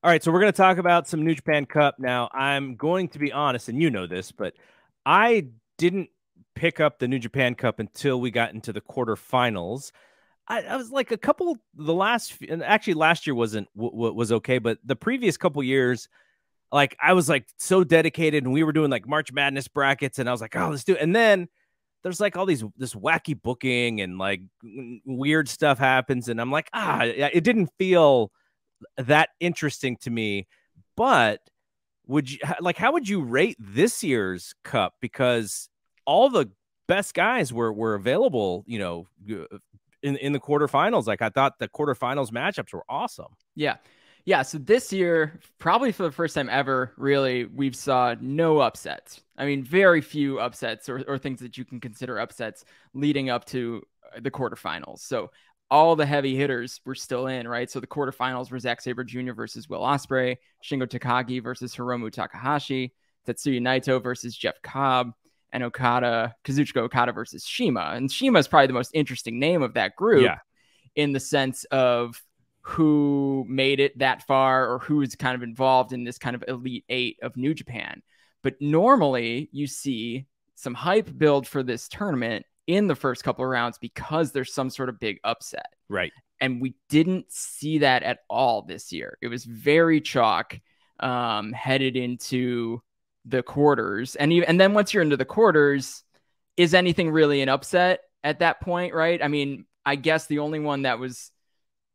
All right, so we're going to talk about some New Japan Cup. Now, I'm going to be honest, and you know this, but I didn't pick up the New Japan Cup until we got into the quarterfinals. I was like a couple the last, and actually last year wasn't was okay, but the previous couple years, like I was like so dedicated, and we were doing like March Madness brackets, and I was like, oh, let's do it. And then there's like all this wacky booking and like weird stuff happens, and I'm like, it didn't feel that interesting to me. But would you like how would you rate this year's cup? Because all the best guys were available, in the quarterfinals. Like I thought the quarterfinals matchups were awesome. Yeah. Yeah. So this year, probably for the first time ever, really, we've saw no upsets. I mean, very few upsets or things that you can consider upsets leading up to the quarterfinals. So all the heavy hitters were still in, right? So the quarterfinals were Zack Sabre Jr. versus Will Ospreay, Shingo Takagi versus Hiromu Takahashi, Tetsuya Naito versus Jeff Cobb, and Kazuchika Okada versus CIMA. And CIMA is probably the most interesting name of that group Yeah. in the sense of who made it that far or who is kind of involved in this kind of elite eight of New Japan. But normally you see some hype build for this tournament in the first couple of rounds because there's some sort of big upset. Right. And we didn't see that at all this year. It was very chalk headed into the quarters. And then once you're into the quarters, is anything really an upset at that point, right? I mean, I guess the only one that was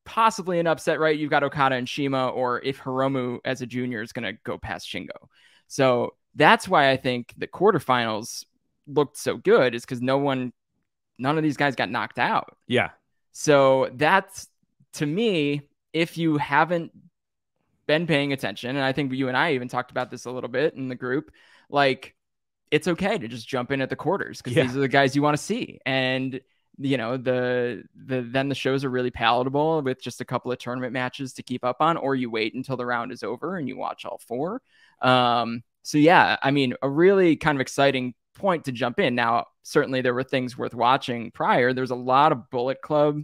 possibly an upset, right? You've got Okada and CIMA, or if Hiromu as a junior is going to go past Shingo. So that's why I think the quarterfinals looked so good, is because none of these guys got knocked out. Yeah. So that's, to me, if you haven't been paying attention, and I think you and I even talked about this a little bit in the group, like it's okay to just jump in at the quarters because these are the guys you want to see. And then the shows are really palatable with just a couple of tournament matches to keep up on, or you wait until the round is over and you watch all four. So yeah, I mean, a really kind of exciting point to jump in. Now, certainly there were things worth watching prior. There's a lot of Bullet Club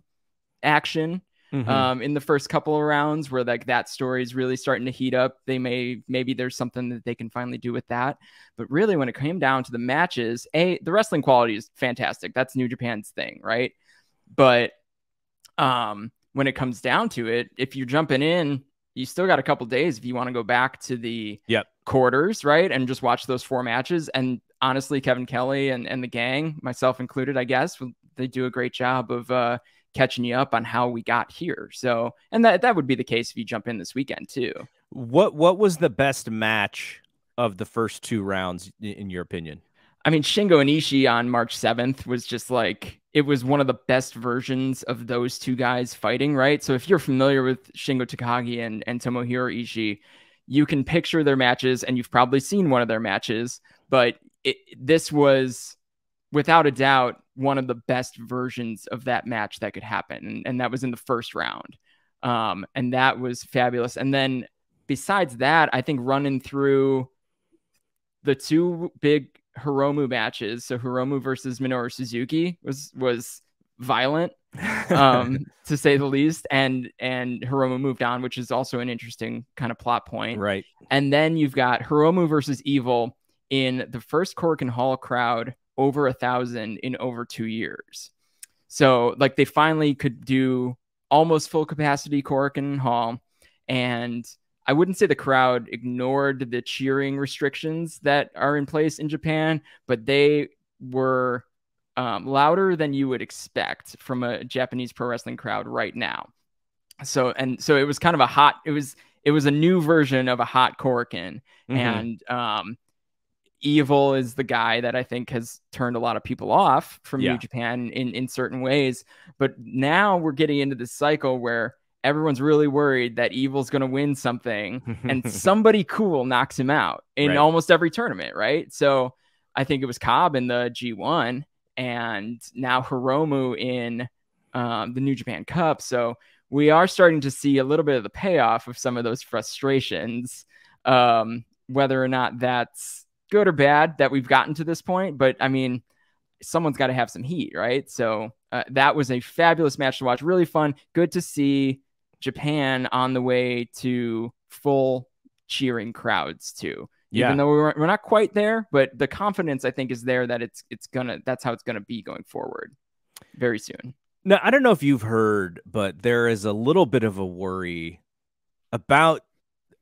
action in the first couple of rounds where like that story is really starting to heat up. Maybe there's something that they can finally do with that. But really, when it came down to the matches, the wrestling quality is fantastic. That's New Japan's thing, right? But when it comes down to it, if you're jumping in, you still got a couple days if you want to go back to the quarters, right? And just watch those four matches. And honestly, Kevin Kelly and the gang, myself included, I guess, they do a great job of catching you up on how we got here. So, and that would be the case if you jump in this weekend too. What was the best match of the first two rounds in your opinion? I mean, Shingo and Ishii on March 7th was just like, it was one of the best versions of those two guys fighting, right? So if you're familiar with Shingo Takagi and Tomohiro Ishii, you can picture their matches, and you've probably seen one of their matches, but this was without a doubt one of the best versions of that match that could happen. And that was in the first round. And that was fabulous. And then besides that, I think running through the two big Hiromu matches, so Hiromu versus Minoru Suzuki was violent, to say the least. And Hiromu moved on, which is also an interesting kind of plot point. Right. And then you've got Hiromu versus Evil in the first Korakuen Hall crowd over 1,000 in over 2 years. So like they finally could do almost full capacity Korakuen Hall. And I wouldn't say the crowd ignored the cheering restrictions that are in place in Japan, but they were louder than you would expect from a Japanese pro wrestling crowd right now. So it was kind of it was a new version of a hot Korakuen. And Evil is the guy that I think has turned a lot of people off from New Japan in certain ways. But now we're getting into this cycle where everyone's really worried that Evil's going to win something and somebody cool knocks him out in almost every tournament, right? So I think it was Cobb in the G1 and now Hiromu in the New Japan Cup. So we are starting to see a little bit of the payoff of some of those frustrations, whether or not that's good or bad that we've gotten to this point. But I mean, someone's got to have some heat, right? So that was a fabulous match to watch. Really fun. Good to see Japan on the way to full cheering crowds too. Yeah. Even though we're not quite there, but the confidence I think is there that that's how it's gonna be going forward very soon. Now, I don't know if you've heard, but there is a little bit of a worry about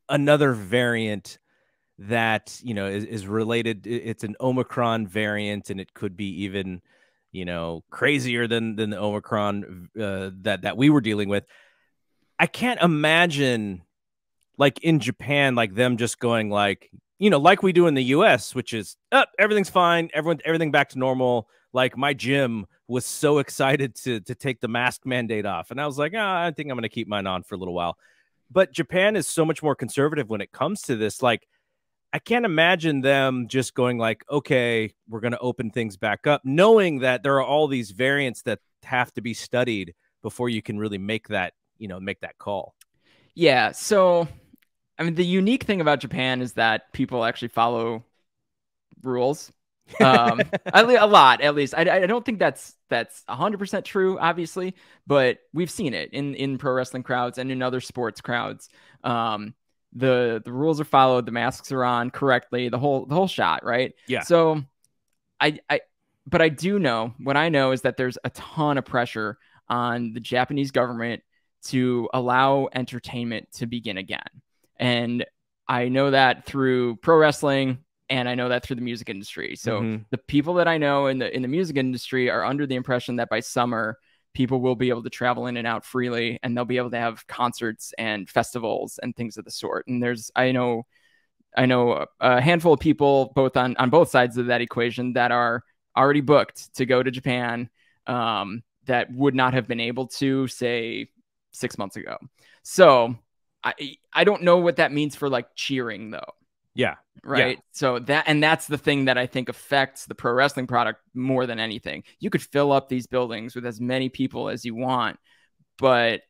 another variant that, you know, is related. It's an Omicron variant, and it could be even, you know, crazier than the Omicron that we were dealing with. I can't imagine, like in Japan, like them just going like, you know, like we do in the US, which is everything's fine, everything back to normal. Like my gym was so excited to take the mask mandate off, and I was like, I think I'm going to keep mine on for a little while. But Japan is so much more conservative when it comes to this. Like, I can't imagine them just going like, okay, we're going to open things back up, knowing that there are all these variants that have to be studied before you can really make that, you know, make that call. Yeah. So, I mean, the unique thing about Japan is that people actually follow rules. A lot, at least. I don't think that's 100% true, obviously, but we've seen it in pro wrestling crowds and in other sports crowds. The rules are followed, the masks are on correctly, the whole shot, right? Yeah. So but I do know, what I know is that there's a ton of pressure on the Japanese government to allow entertainment to begin again. And I know that through pro wrestling, and I know that through the music industry. So the people that I know in the music industry are under the impression that by summer, people will be able to travel in and out freely, and they'll be able to have concerts and festivals and things of the sort. And I know a handful of people both on both sides of that equation that are already booked to go to Japan, that would not have been able to, say, 6 months ago. So I don't know what that means for like cheering though. Yeah. Right. Yeah. So that's the thing that I think affects the pro wrestling product more than anything. You could fill up these buildings with as many people as you want, but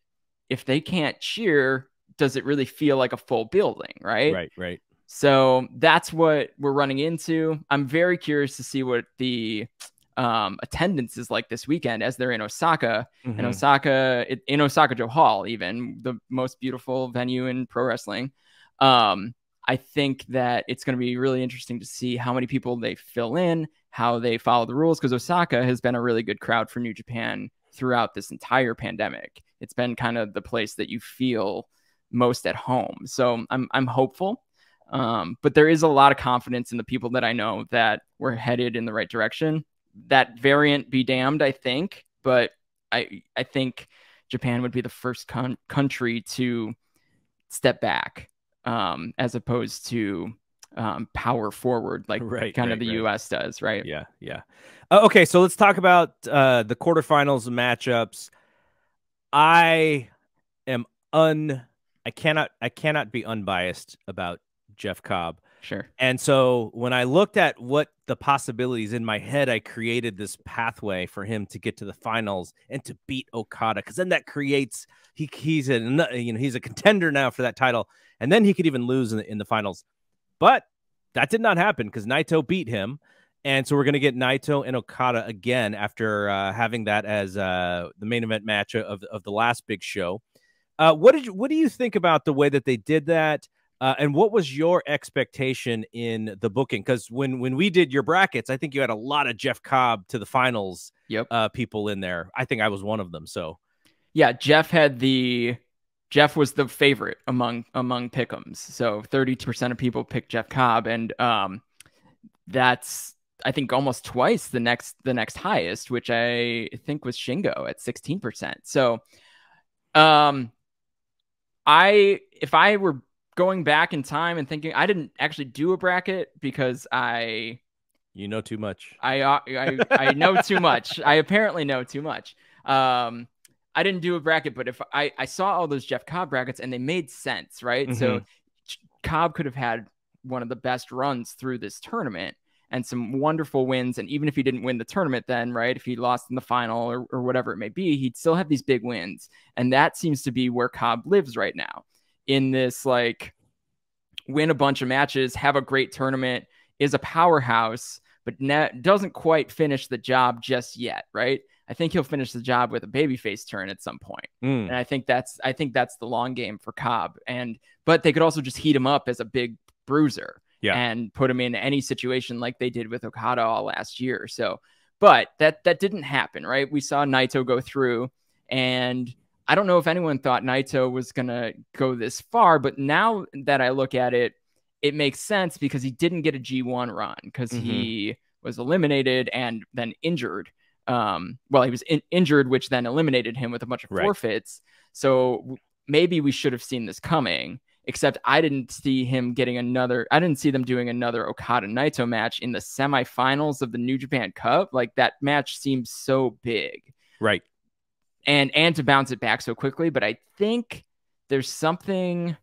if they can't cheer, does it really feel like a full building? Right. Right. So that's what we're running into. I'm very curious to see what the attendance is like this weekend as they're in Osaka. In Osaka-jo Hall, even the most beautiful venue in pro wrestling. I think that it's going to be really interesting to see how many people they fill in, how they follow the rules, because Osaka has been a really good crowd for New Japan throughout this entire pandemic. It's been kind of the place that you feel most at home. So I'm hopeful, but there is a lot of confidence in the people that I know that we're headed in the right direction. That variant be damned, I think, but I think Japan would be the first country to step back, as opposed to power forward, like the US does, right? Yeah. Okay, so let's talk about the quarterfinals matchups. I cannot be unbiased about Jeff Cobb. Sure. And so when I looked at what the possibilities in my head, I created this pathway for him to get to the finals and to beat Okada, because then that creates he's a contender now for that title, and then he could even lose in the finals. But that did not happen because Naito beat him, and so we're going to get Naito and Okada again after having that as the main event match of the last big show. What do you think about the way that they did that? And what was your expectation in the booking? Because when we did your brackets, I think you had a lot of Jeff Cobb to the finals people in there. I think I was one of them. So, yeah, Jeff was the favorite among pick'ems. So 32% of people picked Jeff Cobb, and that's, I think, almost twice the next highest, which I think was Shingo at 16%. So, if I were going back in time and thinking, I didn't actually do a bracket because you know too much. I know too much. I apparently know too much. I didn't do a bracket, but if I saw all those Jeff Cobb brackets and they made sense, right? So Cobb could have had one of the best runs through this tournament and some wonderful wins. And even if he didn't win the tournament, then, right, if he lost in the final or whatever it may be, he'd still have these big wins. And that seems to be where Cobb lives right now, in this, like, win a bunch of matches, have a great tournament, is a powerhouse, but doesn't quite finish the job just yet, right? I think he'll finish the job with a babyface turn at some point. Mm. And I think that's the long game for Cobb. But they could also just heat him up as a big bruiser and put him in any situation like they did with Okada all last year. So, but that didn't happen, right? We saw Naito go through, and I don't know if anyone thought Naito was going to go this far, but now that I look at it, it makes sense because he didn't get a G1 run because he was eliminated and then injured. He was injured, which then eliminated him with a bunch of forfeits. So maybe we should have seen this coming, except I didn't see them doing another Okada Naito match in the semifinals of the New Japan Cup. Like, that match seems so big. Right. And to bounce it back so quickly. But I think there's something,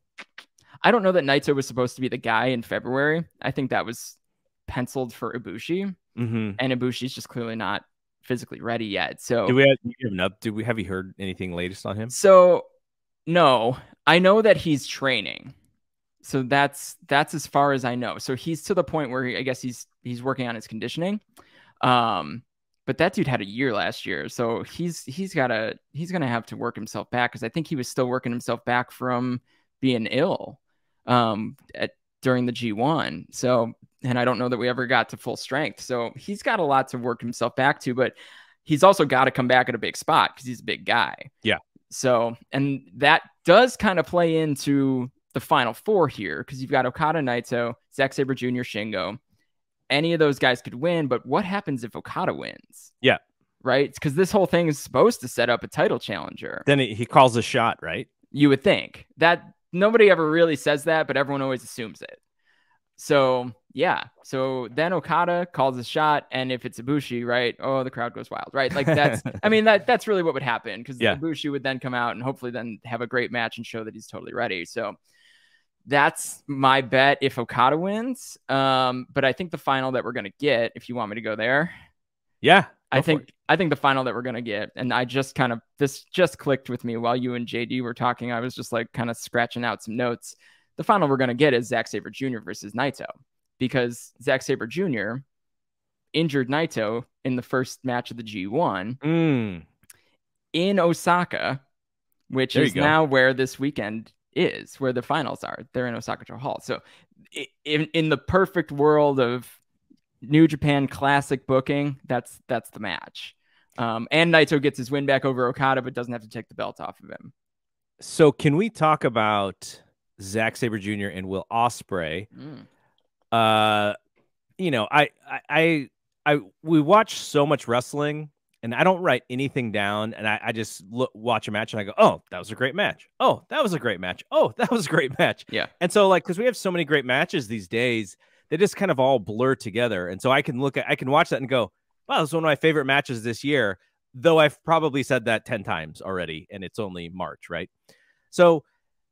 I don't know that Naito was supposed to be the guy in February. I think that was penciled for Ibushi, and Ibushi's just clearly not physically ready yet. So have you heard anything latest on him? So no, I know that he's training. So that's as far as I know. So he's to the point where I guess he's working on his conditioning. But that dude had a year last year. So he's going to have to work himself back, because I think he was still working himself back from being ill during the G1. So, and I don't know that we ever got to full strength. So he's got a lot to work himself back to, but he's also got to come back at a big spot because he's a big guy. Yeah. So, and that does kind of play into the final four here, because you've got Okada, Naito, Zack Sabre Jr., Shingo. Any of those guys could win, but what happens if Okada wins? Yeah. Right? Because this whole thing is supposed to set up a title challenger. Then he calls a shot, right? You would think. That nobody ever really says that, but everyone always assumes it. So, yeah. So then Okada calls a shot, and if it's Ibushi, right? Oh, the crowd goes wild, right? Like, that's, I mean, that's really what would happen, because Ibushi would then come out and hopefully then have a great match and show that he's totally ready. So that's my bet if Okada wins. But I think the final that we're going to get, if you want me to go there. Yeah. I think the final that we're going to get, and this just clicked with me while you and JD were talking. I was just like kind of scratching out some notes. The final we're going to get is Zack Sabre Jr. versus Naito, because Zack Sabre Jr. injured Naito in the first match of the G1 in Osaka, which is now where this weekend is, where the finals are. They're in Osaka-jo Hall. So in the perfect world of New Japan Classic booking, that's the match. And Naito gets his win back over Okada, but doesn't have to take the belt off of him. So can we talk about Zack Sabre Jr. and Will Ospreay? We watch so much wrestling, and I don't write anything down, and I just watch a match and I go, oh, that was a great match. Oh, that was a great match. Oh, that was a great match. Yeah. And so, like, because we have so many great matches these days, they just kind of all blur together. And so I can watch that and go, wow, this is one of my favorite matches this year, though I've probably said that 10 times already, and it's only March, right? So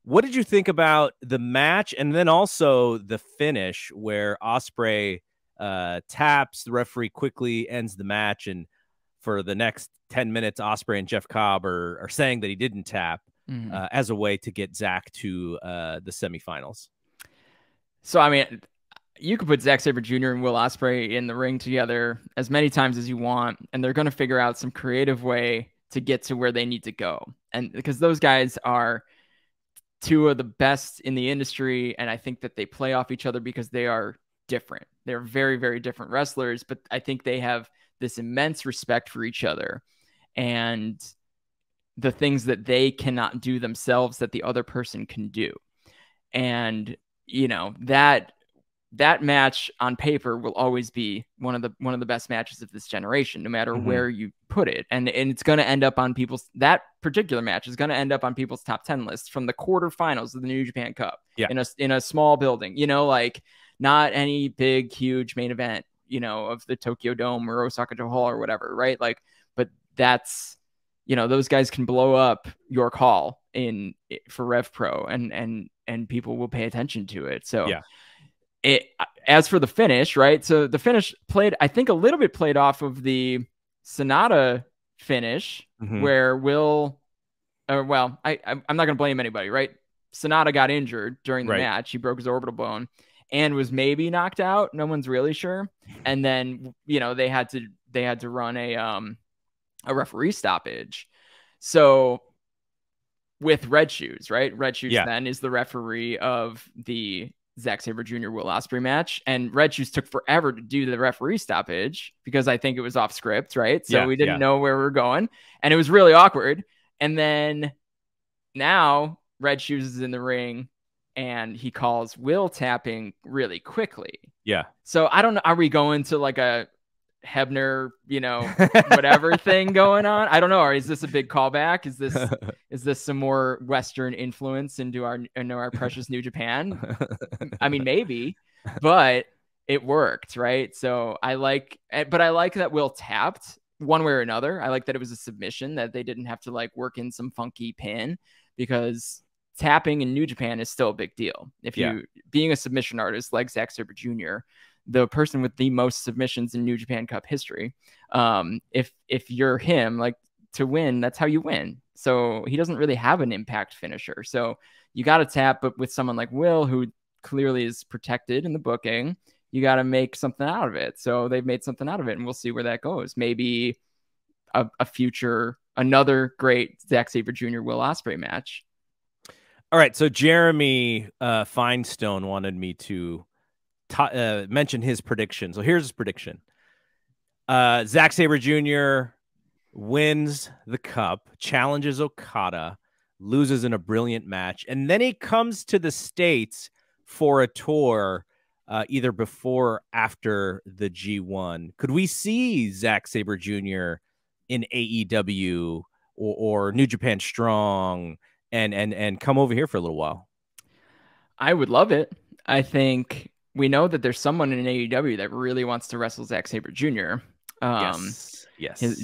what did you think about the match, and then also the finish where Ospreay taps, the referee quickly ends the match, and for the next 10 minutes, Ospreay and Jeff Cobb are saying that he didn't tap as a way to get Zack to the semifinals? So, I mean, you could put Zack Sabre Jr. and Will Ospreay in the ring together as many times as you want, and they're going to figure out some creative way to get to where they need to go. And because those guys are two of the best in the industry, and I think that they play off each other because they are different. They're very, very different wrestlers, but I think they have this immense respect for each other and the things that they cannot do themselves that the other person can do. And, you know, that match on paper will always be one of the best matches of this generation, no matter where you put it. And it's going to end up on that particular match is going to end up on people's top 10 lists from the quarterfinals of the New Japan Cup in a small building, you know, like not any big, huge main event, you know, of the Tokyo Dome or Osaka-jo Hall or whatever. Right. Like, but that's, you know, those guys can blow up York Hall for Rev Pro and people will pay attention to it. So as for the finish, right? So the finish played, I think, a little bit played off of the Sonata finish where I'm not going to blame anybody, right? Sonata got injured during the match. He broke his orbital bone and was maybe knocked out. No one's really sure. And then, you know, they had to run a referee stoppage. So with Red Shoes, right? Red Shoes Yeah. then is the referee of the Zack Sabre Jr. Will Ospreay match. And Red Shoes took forever to do the referee stoppage because I think it was off script, right? So we didn't know where we were going. And it was really awkward. And then now Red Shoes is in the ring and he calls Will tapping really quickly. Yeah. So I don't know. Are we going to like a Hebner, whatever thing going on? I don't know. Or is this a big callback? Is this some more Western influence into our precious New Japan? I mean, maybe, but it worked, right? So I like that Will tapped one way or another. I like that it was a submission, that they didn't have to like work in some funky pin, because tapping in New Japan is still a big deal. If you being a submission artist like Zack Sabre Jr., the person with the most submissions in New Japan Cup history, if you're him, like, to win, that's how you win. So he doesn't really have an impact finisher. So you got to tap, but with someone like Will, who clearly is protected in the booking, you got to make something out of it. So they've made something out of it, and we'll see where that goes. Maybe another great Zack Sabre Jr. Will Ospreay match. All right. So Jeremy Finestone wanted me to mention his prediction. So here's his prediction. Zack Sabre Jr. wins the cup, challenges Okada, loses in a brilliant match, and then he comes to the States for a tour either before or after the G1. Could we see Zack Sabre Jr. in AEW or New Japan Strong and come over here for a little while? I would love it. I think we know that there's someone in AEW that really wants to wrestle Zack Sabre Jr. Yes.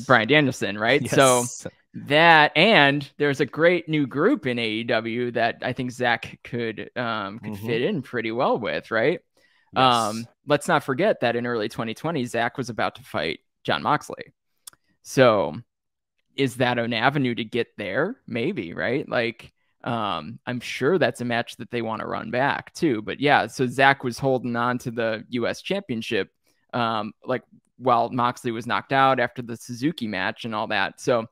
Bryan Danielson, right? Yes. So that, and there's a great new group in AEW that I think Zack could fit in pretty well with, right? Yes. Let's not forget that in early 2020, Zack was about to fight Jon Moxley. So is that an avenue to get there? Maybe, right? Like, I'm sure that's a match that they want to run back too. But yeah, so Zack was holding on to the US championship, like while Moxley was knocked out after the Suzuki match and all that. So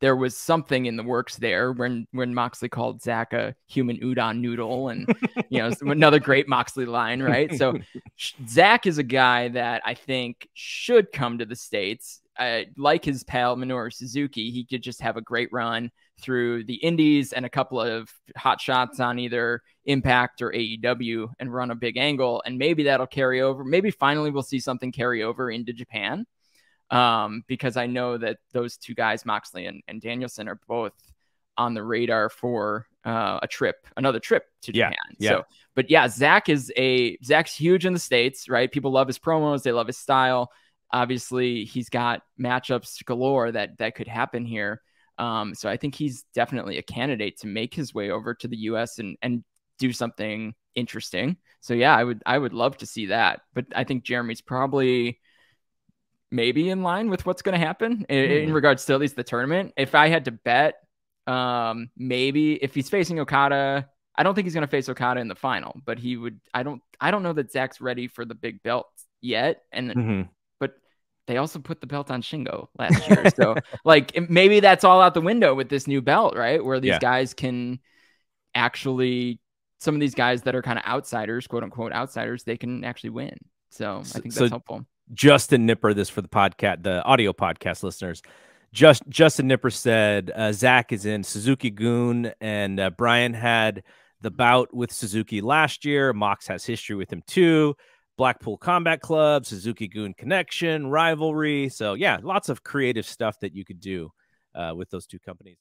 there was something in the works there when Moxley called Zack a human udon noodle, and another great Moxley line, right? So Zack is a guy that I think should come to the States. Like his pal Minoru Suzuki, he could just have a great run through the indies and a couple of hot shots on either Impact or AEW and run a big angle, and maybe that'll carry over. Maybe finally we'll see something carry over into Japan, because I know that those two guys, Moxley and Danielson, are both on the radar for another trip to Japan. So, but yeah, Zack's huge in the States, right? People love his promos, they love his style. Obviously, he's got matchups galore that could happen here. So I think he's definitely a candidate to make his way over to the US and do something interesting. So yeah, I would love to see that. But I think Jeremy's probably maybe in line with what's going to happen in regards to at least the tournament. If I had to bet, maybe if he's facing Okada, I don't think he's going to face Okada in the final, but he would. I don't know that Zack's ready for the big belt yet, and but they also put the belt on Shingo last year, so like maybe that's all out the window with this new belt, right? Where these guys can actually, some of these guys that are kind of outsiders, quote unquote outsiders, they can actually win. So I think that's helpful. Justin Nipper, this for the podcast, the audio podcast listeners. Justin Nipper said Zack is in Suzuki-gun, and Brian had the bout with Suzuki last year. Mox has history with him too. Blackpool Combat Club, Suzuki-gun connection, rivalry. So yeah, lots of creative stuff that you could do with those two companies.